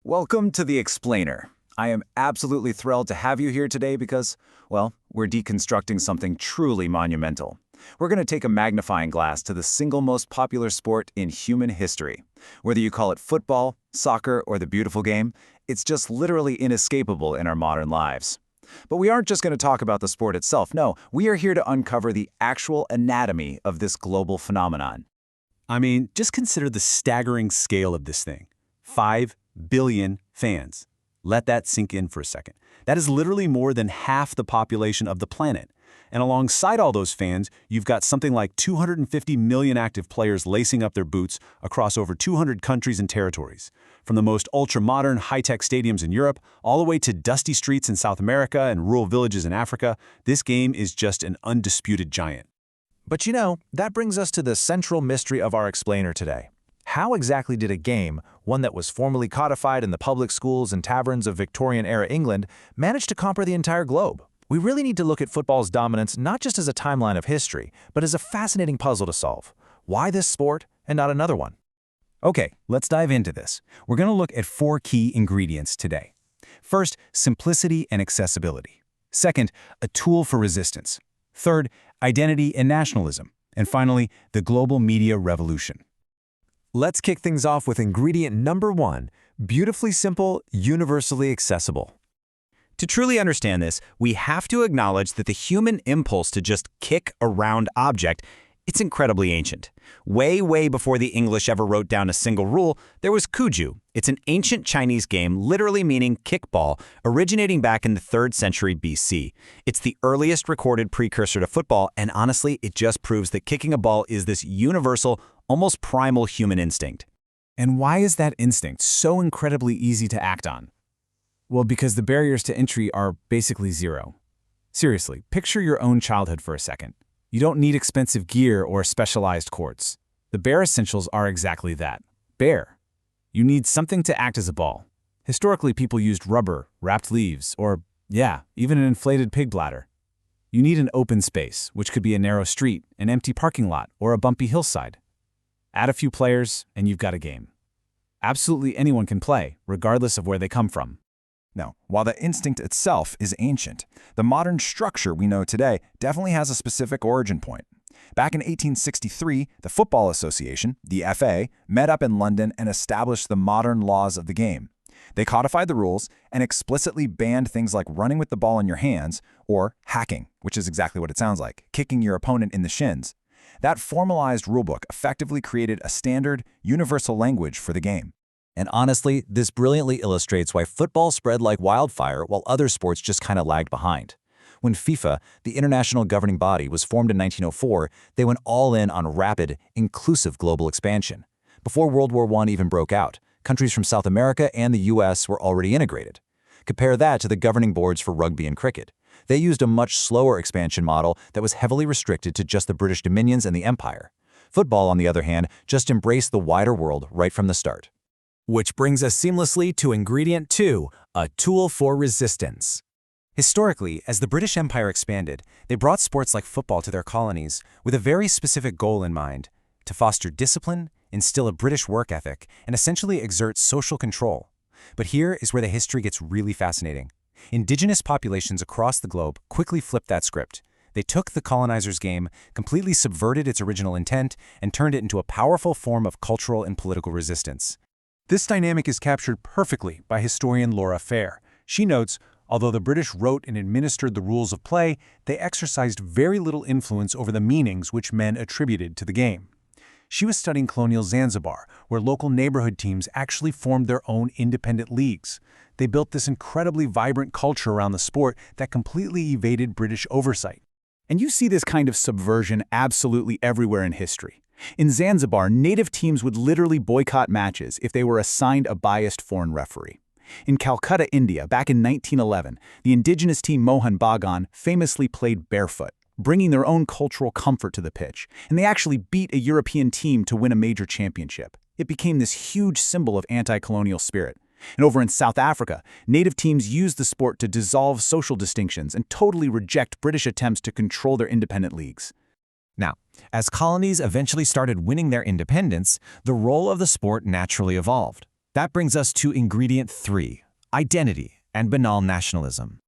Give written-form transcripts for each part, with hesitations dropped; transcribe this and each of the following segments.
Welcome to The Explainer. I am absolutely thrilled to have you here today because, well, we're deconstructing something truly monumental. We're going to take a magnifying glass to the single most popular sport in human history. Whether you call it football, soccer, or the beautiful game, it's just literally inescapable in our modern lives. But we aren't just going to talk about the sport itself. No, we are here to uncover the actual anatomy of this global phenomenon. Just consider the staggering scale of this thing. 5 billion fans. Let that sink in for a second. That is literally more than half the population of the planet. And alongside all those fans, you've got something like 250 million active players lacing up their boots across over 200 countries and territories. From the most ultra-modern, high-tech stadiums in Europe, all the way to dusty streets in South America and rural villages in Africa, this game is just an undisputed giant. But that brings us to the central mystery of our explainer today. How exactly did a game, one that was formally codified in the public schools and taverns of Victorian-era England, manage to conquer the entire globe? We really need to look at football's dominance not just as a timeline of history, but as a fascinating puzzle to solve. Why this sport and not another one? Okay, let's dive into this. We're going to look at 4 key ingredients today. First, simplicity and accessibility. Second, a tool for resistance. Third, identity and nationalism. And finally, the global media revolution. Let's kick things off with ingredient number 1, beautifully simple, universally accessible. To truly understand this, we have to acknowledge that the human impulse to just kick a round object, it's incredibly ancient. Way before the English ever wrote down a single rule, there was Cuju. It's an ancient Chinese game literally meaning kickball, originating back in the 3rd century BC. It's the earliest recorded precursor to football, and honestly, it just proves that kicking a ball is this universal, almost primal human instinct. And why is that instinct so incredibly easy to act on? Well, because the barriers to entry are basically zero. Seriously, picture your own childhood for a second. You don't need expensive gear or specialized courts. The bare essentials are exactly that, bare. You need something to act as a ball. Historically, people used rubber, wrapped leaves, or, even an inflated pig bladder. You need an open space, which could be a narrow street, an empty parking lot, or a bumpy hillside. Add a few players, and you've got a game. Absolutely anyone can play, regardless of where they come from. Now, while the instinct itself is ancient, the modern structure we know today definitely has a specific origin point. Back in 1863, the Football Association, the FA, met up in London and established the modern laws of the game. They codified the rules and explicitly banned things like running with the ball in your hands or hacking, which is exactly what it sounds like, kicking your opponent in the shins. That formalized rulebook effectively created a standard, universal language for the game. And honestly, this brilliantly illustrates why football spread like wildfire while other sports just kind of lagged behind. When FIFA, the international governing body, was formed in 1904, they went all in on rapid, inclusive global expansion. Before World War I even broke out, countries from South America and the US were already integrated. Compare that to the governing boards for rugby and cricket. They used a much slower expansion model that was heavily restricted to just the British Dominions and the Empire. Football, on the other hand, just embraced the wider world right from the start. Which brings us seamlessly to ingredient 2, a tool for resistance. Historically, as the British Empire expanded, they brought sports like football to their colonies with a very specific goal in mind: to foster discipline, instill a British work ethic, and essentially exert social control. But here is where the history gets really fascinating. Indigenous populations across the globe quickly flipped that script. They took the colonizers' game, completely subverted its original intent, and turned it into a powerful form of cultural and political resistance. This dynamic is captured perfectly by historian Laura Fair. She notes, although the British wrote and administered the rules of play, they exercised very little influence over the meanings which men attributed to the game. She was studying colonial Zanzibar, where local neighborhood teams actually formed their own independent leagues. They built this incredibly vibrant culture around the sport that completely evaded British oversight. And you see this kind of subversion absolutely everywhere in history. In Zanzibar, native teams would literally boycott matches if they were assigned a biased foreign referee. In Calcutta, India, back in 1911, the indigenous team Mohun Bagan famously played barefoot, bringing their own cultural comfort to the pitch, and they actually beat a European team to win a major championship. It became this huge symbol of anti-colonial spirit. And over in South Africa, native teams used the sport to dissolve social distinctions and totally reject British attempts to control their independent leagues. Now, as colonies eventually started winning their independence, the role of the sport naturally evolved. That brings us to ingredient 3, identity and banal nationalism.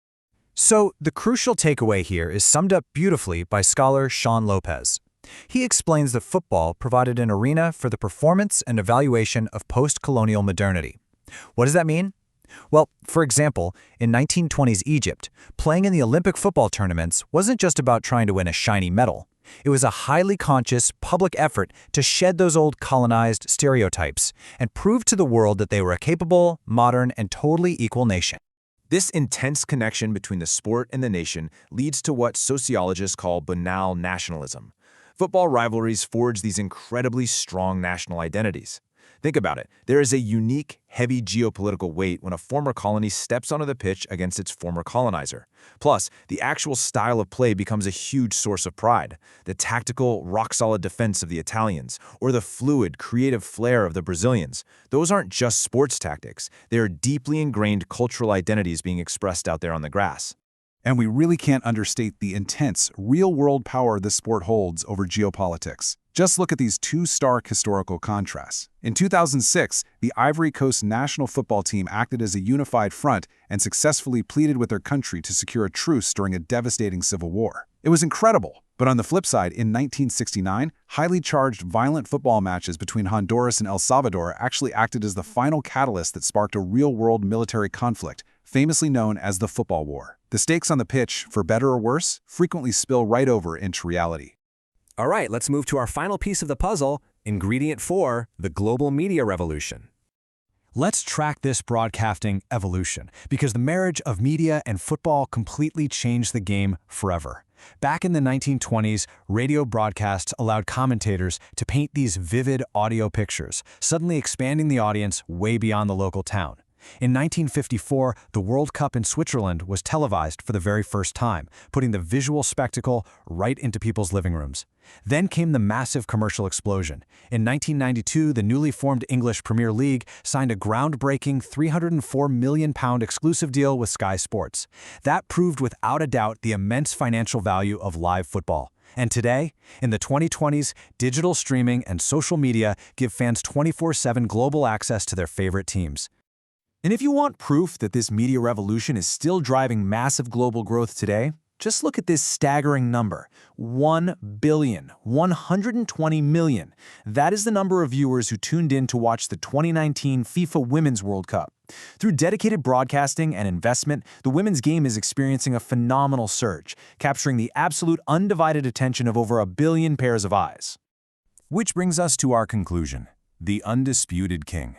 So, the crucial takeaway here is summed up beautifully by scholar Sean Lopez. He explains that football provided an arena for the performance and evaluation of post-colonial modernity. What does that mean? Well, for example, in 1920s Egypt, playing in the Olympic football tournaments wasn't just about trying to win a shiny medal. It was a highly conscious, public effort to shed those old colonized stereotypes and prove to the world that they were a capable, modern, and totally equal nation. This intense connection between the sport and the nation leads to what sociologists call banal nationalism. Football rivalries forge these incredibly strong national identities. Think about it. There is a unique, heavy geopolitical weight when a former colony steps onto the pitch against its former colonizer. Plus, the actual style of play becomes a huge source of pride. The tactical, rock-solid defense of the Italians, or the fluid, creative flair of the Brazilians. Those aren't just sports tactics. They are deeply ingrained cultural identities being expressed out there on the grass. And we really can't understate the intense, real-world power this sport holds over geopolitics. Just look at these two stark historical contrasts. In 2006, the Ivory Coast national football team acted as a unified front and successfully pleaded with their country to secure a truce during a devastating civil war. It was incredible. But on the flip side, in 1969, highly charged violent football matches between Honduras and El Salvador actually acted as the final catalyst that sparked a real-world military conflict, famously known as the Football War. The stakes on the pitch, for better or worse, frequently spill right over into reality. All right, let's move to our final piece of the puzzle, ingredient 4, the global media revolution. Let's track this broadcasting evolution, because the marriage of media and football completely changed the game forever. Back in the 1920s, radio broadcasts allowed commentators to paint these vivid audio pictures, suddenly expanding the audience way beyond the local town. In 1954, the World Cup in Switzerland was televised for the very first time, putting the visual spectacle right into people's living rooms. Then came the massive commercial explosion. In 1992, the newly formed English Premier League signed a groundbreaking £304 million exclusive deal with Sky Sports. That proved without a doubt the immense financial value of live football. And today, in the 2020s, digital streaming and social media give fans 24/7 global access to their favorite teams. And if you want proof that this media revolution is still driving massive global growth today, just look at this staggering number, 1,120 million. That is the number of viewers who tuned in to watch the 2019 FIFA Women's World Cup. Through dedicated broadcasting and investment, the women's game is experiencing a phenomenal surge, capturing the absolute undivided attention of over 1 billion pairs of eyes. Which brings us to our conclusion, the undisputed king.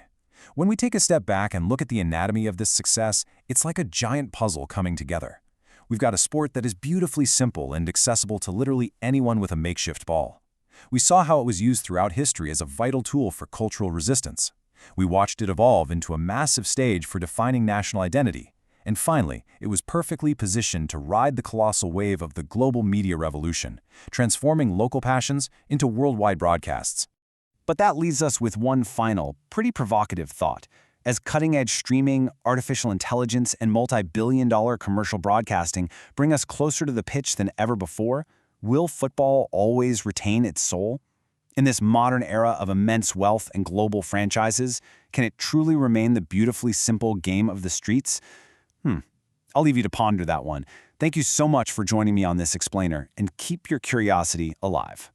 When we take a step back and look at the anatomy of this success, it's like a giant puzzle coming together. We've got a sport that is beautifully simple and accessible to literally anyone with a makeshift ball. We saw how it was used throughout history as a vital tool for cultural resistance. We watched it evolve into a massive stage for defining national identity. And finally, it was perfectly positioned to ride the colossal wave of the global media revolution, transforming local passions into worldwide broadcasts. But that leaves us with one final, pretty provocative thought. As cutting-edge streaming, artificial intelligence, and multi-billion-dollar commercial broadcasting bring us closer to the pitch than ever before, will football always retain its soul? In this modern era of immense wealth and global franchises, can it truly remain the beautifully simple game of the streets? I'll leave you to ponder that one. Thank you so much for joining me on this explainer, and keep your curiosity alive.